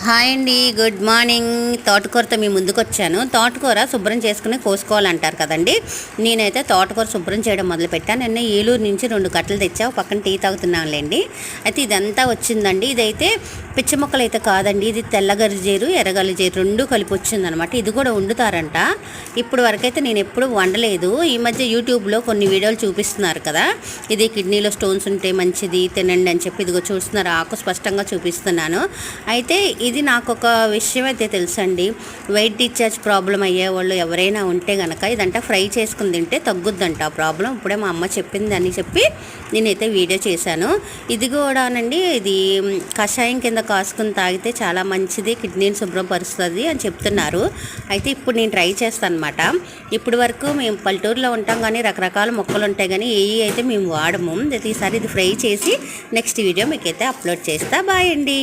Hi అండి, good morning. తోటకూరతో మీ ముందుకు వచ్చాను. తోటకూర శుభ్రం చేసుకుని కోసుకోవాలంటారు కదండి. నేనైతే తోటకూర శుభ్రం చేయడం మొదలుపెట్టాను. నిన్న ఏలూరు నుంచి 2 కట్టలు తెచ్చా, పక్కన టీ తాగుతున్నాంలేండి. అయితే ఇదంతా వచ్చిందండి. ఇదైతే పిచ్చి మొక్కలు అయితే కాదండి, ఇది తెల్లగరిజేరు ఎర్రగలిజేరు 2 కలిపి వచ్చిందనమాట. ఇది కూడా వండుతారంట. ఇప్పుడు వరకైతే నేను ఎప్పుడు వండలేదు. ఈ మధ్య యూట్యూబ్లో కొన్ని వీడియోలు చూపిస్తున్నారు కదా, ఇది కిడ్నీలో స్టోన్స్ ఉంటే మంచిది తినండి అని చెప్పి. ఇదిగో చూస్తున్నారు, ఆకు స్పష్టంగా చూపిస్తున్నాను. అయితే ఇది నాకు ఒక విషయం అయితే తెలుసండి. వెయిట్ డిశ్చార్జ్ ప్రాబ్లం అయ్యేవాళ్ళు ఎవరైనా ఉంటే కనుక ఇదంట ఫ్రై చేసుకుని తింటే తగ్గుద్దంట ఆ ప్రాబ్లం. ఇప్పుడే మా అమ్మ చెప్పింది అని చెప్పి నేనైతే వీడియో చేశాను. ఇది కూడానండి, ఇది కషాయం కింద కాసుకుని తాగితే చాలా మంచిది, కిడ్నీని శుభ్రపరుస్తుంది అని చెప్తున్నారు. అయితే ఇప్పుడు నేను ట్రై చేస్తాను అనమాట. ఇప్పుడు వరకు మేము పల్లెటూరులో ఉంటాం కానీ రకరకాల మొక్కలు ఉంటాయి కానీ ఏ అయితే మేము వాడము. ఈసారి ఇది ఫ్రై చేసి నెక్స్ట్ వీడియో మీకైతే అప్లోడ్ చేస్తా. బాయ్ అండి.